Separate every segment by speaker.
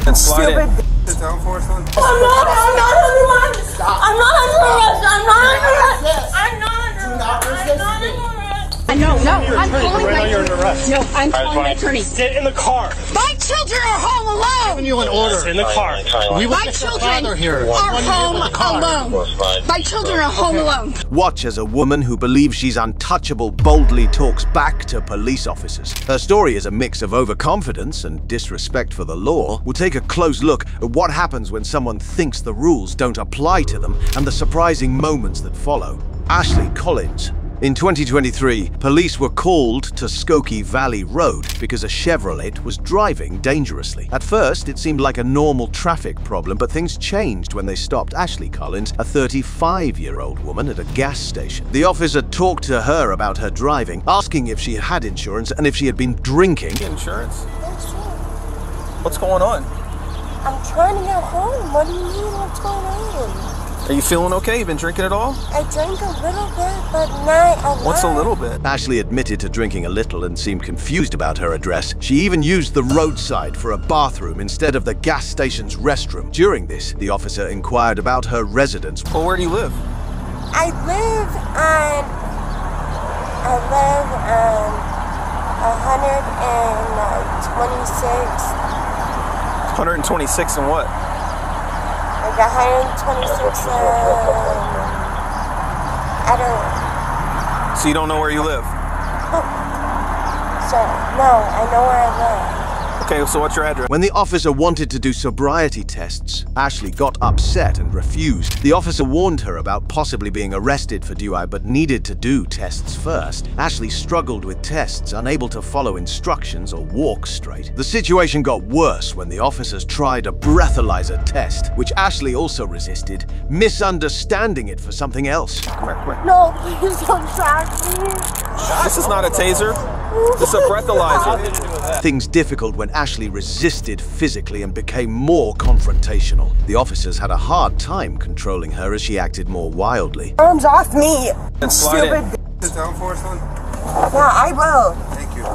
Speaker 1: And slide in.
Speaker 2: Sit down for us, son.
Speaker 1: I'm not under arrest. I'm not under arrest.
Speaker 3: No, I'm calling my attorney. No, I'm calling my attorney.
Speaker 4: Sit in the car.
Speaker 3: My children are home alone.
Speaker 4: Giving you an order. Sit in the car.
Speaker 3: My children are home alone. My children are home alone.
Speaker 5: Watch as a woman who believes she's untouchable boldly talks back to police officers. Her story is a mix of overconfidence and disrespect for the law. We'll take a close look at what happens when someone thinks the rules don't apply to them and the surprising moments that follow. Ashley Collins. In 2023, police were called to Skokie Valley Road because a Chevrolet was driving dangerously. At first, it seemed like a normal traffic problem, but things changed when they stopped Ashley Collins, a 35-year-old woman, at a gas station. The officer talked to her about her driving, asking if she had insurance and if she had been drinking.
Speaker 1: Insurance?
Speaker 6: Yes, sure.
Speaker 1: What's going on?
Speaker 6: I'm trying to get home. What do you mean? What's going on?
Speaker 1: Are you feeling okay? You been drinking at all?
Speaker 6: I drank a little bit, but not a lot.
Speaker 1: What's a little bit?
Speaker 5: Ashley admitted to drinking a little and seemed confused about her address. She even used the roadside for a bathroom instead of the gas station's restroom. During this, the officer inquired about her residence.
Speaker 1: Well, where do you live?
Speaker 6: I live on 126.
Speaker 1: 126 and what?
Speaker 6: Like 126, I don't know.
Speaker 1: So you don't know where you live?
Speaker 6: So, no, I know where I live.
Speaker 1: Okay, so what's your address?
Speaker 5: When the officer wanted to do sobriety tests, Ashley got upset and refused. The officer warned her about possibly being arrested for DUI, but needed to do tests first. Ashley struggled with tests, unable to follow instructions or walk straight. The situation got worse when the officers tried a breathalyzer test, which Ashley also resisted, misunderstanding it for something else.
Speaker 1: Come here.
Speaker 6: No, please don't track me.
Speaker 1: This is not a taser. This is a breathalyzer.
Speaker 5: Things difficult when Ashley resisted physically and became more confrontational. The officers had a hard time controlling her as she acted more wildly.
Speaker 6: Arms off me.
Speaker 1: And slide in.
Speaker 2: Sit down for us, son.
Speaker 6: Yeah, I will.
Speaker 2: Thank you.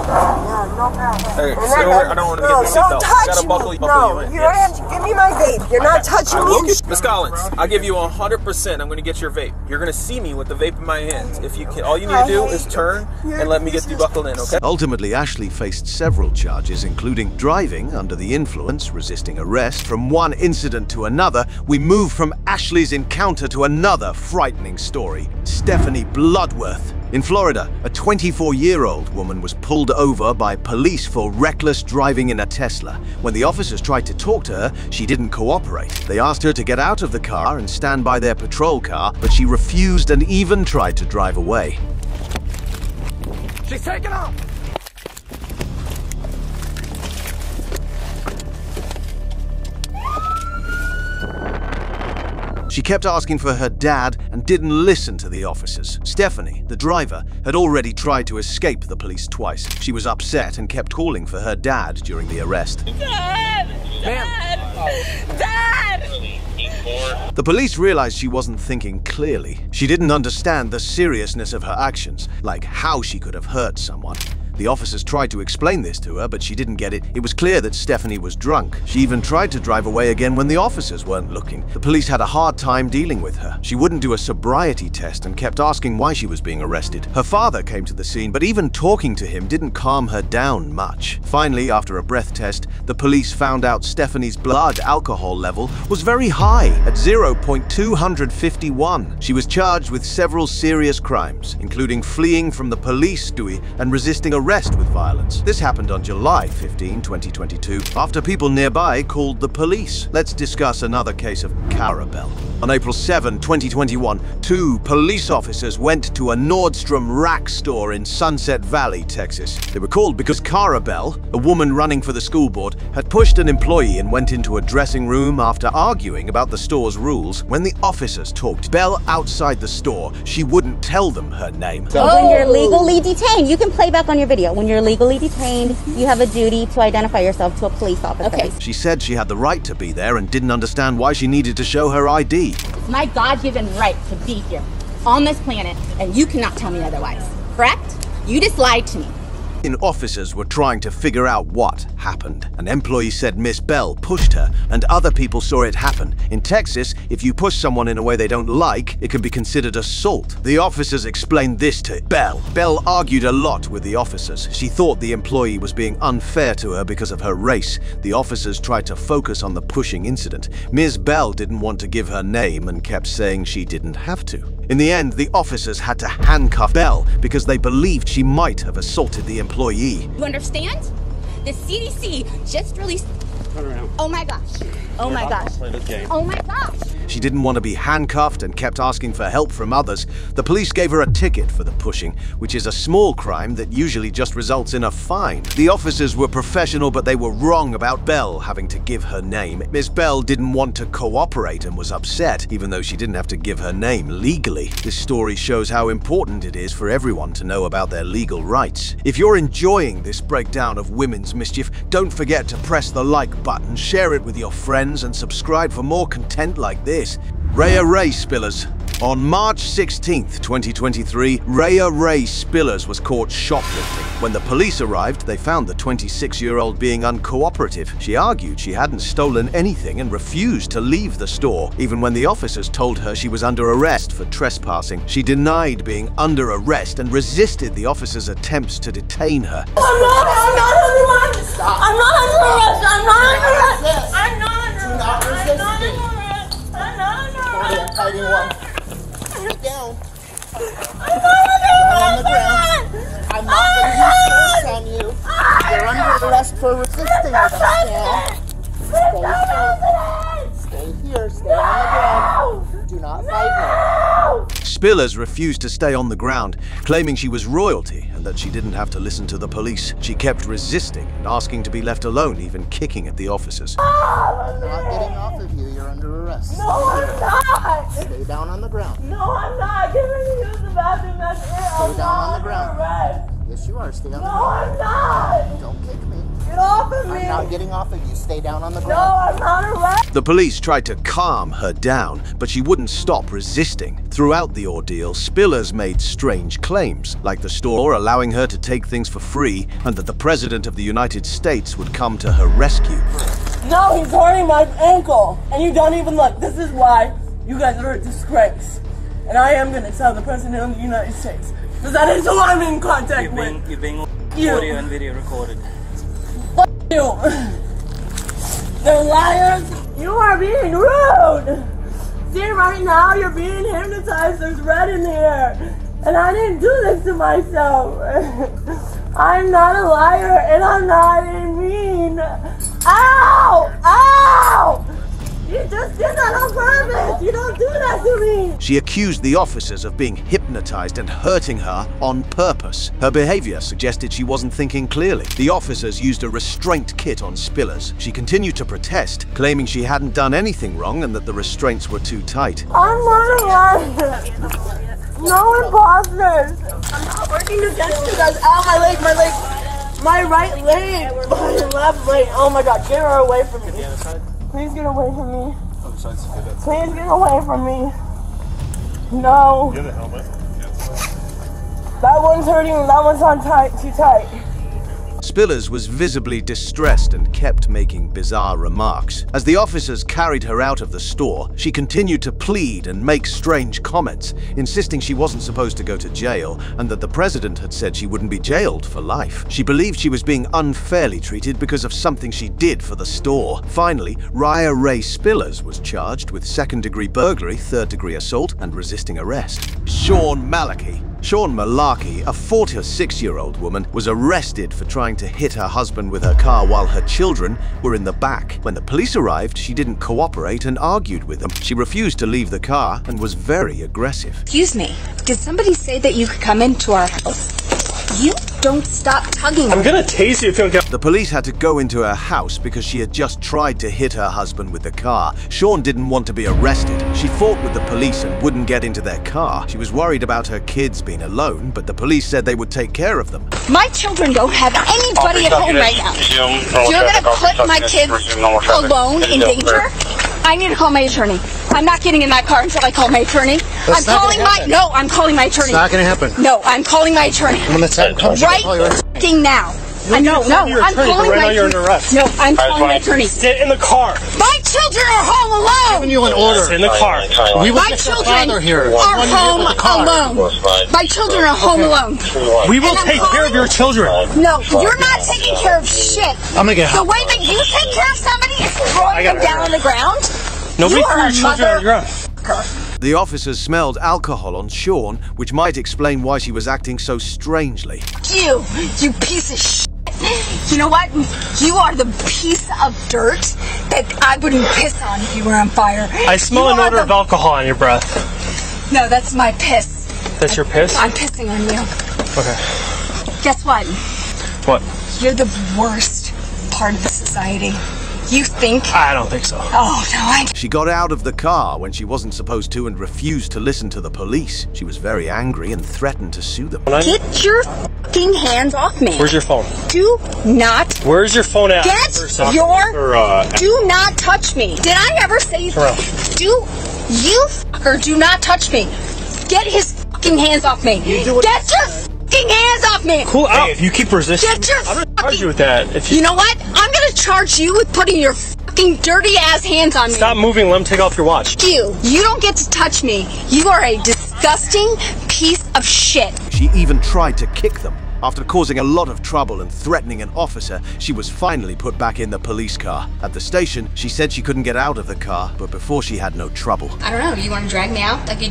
Speaker 6: Yeah, no problem.
Speaker 1: Hey, sit over. I don't want to get
Speaker 6: No,
Speaker 1: your
Speaker 6: don't
Speaker 1: seatbelt.
Speaker 6: touch
Speaker 1: Gotta buckle
Speaker 6: me.
Speaker 1: you
Speaker 6: No,
Speaker 1: in.
Speaker 6: you don't have to give me my vape. You're not touching me.
Speaker 1: Miss Collins, I'll give you 100%. I'm going to get your vape. You're going to see me with the vape in my hands. If you can, all you need to do is turn and let me get you buckled in, okay?
Speaker 5: Ultimately, Ashley faced several charges, including driving under the influence, resisting arrest. From one incident to another, we move from Ashley's encounter to another frightening story. Stephanie Bloodworth. In Florida, a 24-year-old woman was pulled over by police for reckless driving in a Tesla. When the officers tried to talk to her, she didn't cooperate. They asked her to get out of the car and stand by their patrol car, but she refused and even tried to drive away.
Speaker 4: She's taking off.
Speaker 5: She kept asking for her dad and didn't listen to the officers. Stephanie, the driver, had already tried to escape the police twice. She was upset and kept calling for her dad during the arrest.
Speaker 1: Ma'am.
Speaker 3: Dad!
Speaker 5: The police realized she wasn't thinking clearly. She didn't understand the seriousness of her actions, like how she could have hurt someone. The officers tried to explain this to her, but she didn't get it. It was clear that Stephanie was drunk. She even tried to drive away again when the officers weren't looking. The police had a hard time dealing with her. She wouldn't do a sobriety test and kept asking why she was being arrested. Her father came to the scene, but even talking to him didn't calm her down much. Finally, after a breath test, the police found out Stephanie's blood alcohol level was very high at 0.251. She was charged with several serious crimes, including fleeing from the police and resisting arrest with violence. This happened on July 15, 2022, after people nearby called the police. Let's discuss another case of Carabelle. On April 7, 2021, 2 police officers went to a Nordstrom rack store in Sunset Valley, Texas. They were called because Carabelle, a woman running for the school board, had pushed an employee and went into a dressing room after arguing about the store's rules. When the officers talked Belle outside the store, she wouldn't tell them her name.
Speaker 7: When you're legally detained, you can play back on your video. When you're legally detained, you have a duty to identify yourself to a police officer.
Speaker 3: Okay.
Speaker 5: She said she had the right to be there and didn't understand why she needed to show her ID.
Speaker 3: It's my God-given right to be here on this planet, and you cannot tell me otherwise. Correct? You just lied to me.
Speaker 5: Officers were trying to figure out what happened. An employee said Miss Bell pushed her, and other people saw it happen. In Texas, if you push someone in a way they don't like, it can be considered assault. The officers explained this to Bell. Bell argued a lot with the officers. She thought the employee was being unfair to her because of her race. The officers tried to focus on the pushing incident. Ms. Bell didn't want to give her name and kept saying she didn't have to. In the end, the officers had to handcuff Bell because they believed she might have assaulted the employee.
Speaker 3: You understand? The CDC just released...
Speaker 4: Turn around.
Speaker 3: Oh my gosh. Oh my gosh.
Speaker 4: Play this game.
Speaker 3: Oh my gosh.
Speaker 5: She didn't want to be handcuffed and kept asking for help from others. The police gave her a ticket for the pushing, which is a small crime that usually just results in a fine. The officers were professional, but they were wrong about Bell having to give her name. Miss Bell didn't want to cooperate and was upset, even though she didn't have to give her name legally. This story shows how important it is for everyone to know about their legal rights. If you're enjoying this breakdown of women's mischief, don't forget to press the like button, share it with your friends, and subscribe for more content like this. Rhea Ray Spillers. On March 16th, 2023, Rhea Ray Spillers was caught shoplifting. When the police arrived, they found the 26-year-old being uncooperative. She argued she hadn't stolen anything and refused to leave the store, even when the officers told her she was under arrest for trespassing. She denied being under arrest and resisted the officers' attempts to detain her.
Speaker 6: I'm not under arrest. I'm not under arrest. I'm not under arrest. I'm not under arrest. I'm not under arrest. I'm not under arrest. I'm not under arrest.
Speaker 8: Down.
Speaker 6: I'm not
Speaker 8: On the ground. I'm not going to use force on you. You're under arrest for resisting arrest. Stay here. Stay on the ground. Do not fight me.
Speaker 5: Spillers refused to stay on the ground, claiming she was royalty and that she didn't have to listen to the police. She kept resisting and asking to be left alone, even kicking at the officers.
Speaker 8: I'm not getting off of you. You're under arrest.
Speaker 6: No, I'm not.
Speaker 8: Stay down on the ground.
Speaker 6: No, I'm not. Get ready to use the bathroom. That's it.
Speaker 8: Stay down on the ground.
Speaker 6: Arrest.
Speaker 8: Yes, you are. Stay on the
Speaker 6: No,
Speaker 8: ground.
Speaker 6: I'm not.
Speaker 8: Don't kick me.
Speaker 6: Get off of me.
Speaker 8: I'm not getting off of you. Stay down on the
Speaker 6: No,
Speaker 8: ground.
Speaker 6: I'm not arrested.
Speaker 5: The police tried to calm her down, but she wouldn't stop resisting. Throughout the ordeal, Spillers made strange claims, like the store allowing her to take things for free and that the President of the United States would come to her rescue.
Speaker 6: No, he's hurting my ankle. And you don't even look. This is why you guys are a disgrace. And I am going to tell the President of the United States. Because that is who I'm in contact with.
Speaker 9: You're being
Speaker 6: You.
Speaker 9: audio and video recorded.
Speaker 6: F you. They're liars. You are being rude. See, right now you're being hypnotized. There's red in the air. And I didn't do this to myself. I'm not a liar and I'm not mean. Ow! Ow! You just did that on purpose! You don't do that to me!
Speaker 5: She accused the officers of being hypnotized and hurting her on purpose. Her behavior suggested she wasn't thinking clearly. The officers used a restraint kit on Spillers. She continued to protest, claiming she hadn't done anything wrong and that the restraints were too tight.
Speaker 6: I'm not a liar! No imposters! I'm not working against you guys. Ow, my leg, my leg! My right leg! My left leg! Oh my god, get her away from me! Please get away from me. Please get away from me. No.
Speaker 4: You have a helmet?
Speaker 6: That one's hurting, that one's on tight, too tight.
Speaker 5: Spillers was visibly distressed and kept making bizarre remarks. As the officers carried her out of the store, she continued to plead and make strange comments, insisting she wasn't supposed to go to jail and that the president had said she wouldn't be jailed for life. She believed she was being unfairly treated because of something she did for the store. Finally, Rhea Ray Spillers was charged with second-degree burglary, third-degree assault, and resisting arrest. Sean Malarkey, a 46-year-old woman, was arrested for trying to hit her husband with her car while her children were in the back. When the police arrived, she didn't cooperate and argued with them. She refused to leave the car and was very aggressive.
Speaker 3: Excuse me. Did somebody say that you could come into our house? You don't stop tugging.
Speaker 4: I'm gonna tase you if you don't get.
Speaker 5: The police had to go into her house because she had just tried to hit her husband with the car. Sean didn't want to be arrested. She fought with the police and wouldn't get into their car. She was worried about her kids being alone, but the police said they would take care of them.
Speaker 3: My children don't have anybody at home right now. You're gonna put my kids alone in danger? I need to call my attorney. I'm not getting in that car until I call my attorney. I'm calling my attorney.
Speaker 8: It's not gonna happen.
Speaker 3: No, I'm calling my attorney.
Speaker 8: When the time comes,
Speaker 3: Right f***ing now. I know, no, I'm calling my
Speaker 4: arrest.
Speaker 3: No, I'm calling my attorney.
Speaker 4: Sit in the car.
Speaker 3: My children are home alone.
Speaker 8: Giving you an order.
Speaker 4: Sit in the car.
Speaker 8: We will
Speaker 3: My
Speaker 8: get your
Speaker 3: children
Speaker 8: father here.
Speaker 3: are home alone. My children are home alone.
Speaker 4: We will take care of your children.
Speaker 3: No, you're not taking care of shit.
Speaker 8: I'm gonna get
Speaker 3: The way that you take care of somebody is throwing them down on the ground.
Speaker 4: Nobody
Speaker 3: You
Speaker 4: threw
Speaker 3: are
Speaker 4: your
Speaker 3: a
Speaker 4: children on the ground.
Speaker 5: The officers smelled alcohol on Sean, which might explain why she was acting so strangely.
Speaker 3: You piece of shit. You know what? You are the piece of dirt that I wouldn't piss on if you were on fire.
Speaker 4: I smell an odor of alcohol on your breath.
Speaker 3: No, that's my piss.
Speaker 4: That's your piss?
Speaker 3: I'm pissing on you.
Speaker 4: Okay.
Speaker 3: Guess what?
Speaker 4: What?
Speaker 3: You're the worst part of the society. You think?
Speaker 4: I don't think so.
Speaker 3: Oh, no, I...
Speaker 5: She got out of the car when she wasn't supposed to and refused to listen to the police. She was very angry and threatened to sue them.
Speaker 3: Get your fucking hands off me.
Speaker 4: Where's your phone?
Speaker 3: Do not...
Speaker 4: Where's your phone at?
Speaker 3: Get your... Do not touch me. Did I ever say... Do... You fucker do not touch me. Get his fucking hands off me. Get your fucking hands off me.
Speaker 4: Cool out. Hey, if you keep resisting,
Speaker 3: Get your
Speaker 4: I'm going to charge you with that. If
Speaker 3: you know what? I'm going to charge you with putting your fucking dirty ass hands on me.
Speaker 4: Stop moving. Let him take off your watch.
Speaker 3: You don't get to touch me. You are a disgusting piece of shit.
Speaker 5: She even tried to kick them. After causing a lot of trouble and threatening an officer, she was finally put back in the police car. At the station, she said she couldn't get out of the car, but before she had no trouble.
Speaker 3: I don't know. You want to drag me out like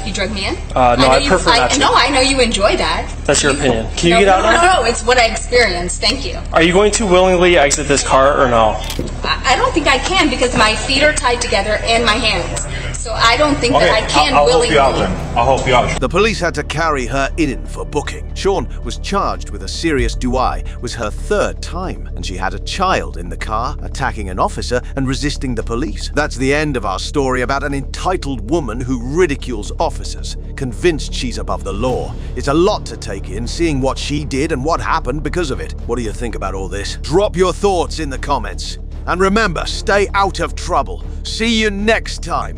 Speaker 3: you drug me in?
Speaker 4: No, I prefer not to.
Speaker 3: No, I know you enjoy that.
Speaker 4: That's your opinion. Can you get out now?
Speaker 3: No, it's what I experienced. Thank you.
Speaker 4: Are you going to willingly exit this car or no?
Speaker 3: I don't think I can because my feet are tied together and my hands. So I don't think that I can willingly.
Speaker 2: I'll help you out.
Speaker 5: The police had to carry her in for booking. Sean was charged with a serious DUI. It was her third time, and she had a child in the car, attacking an officer and resisting the police. That's the end of our story about an entitled woman who ridicules officers, convinced she's above the law. It's a lot to take in, seeing what she did and what happened because of it. What do you think about all this? Drop your thoughts in the comments. And remember, stay out of trouble. See you next time.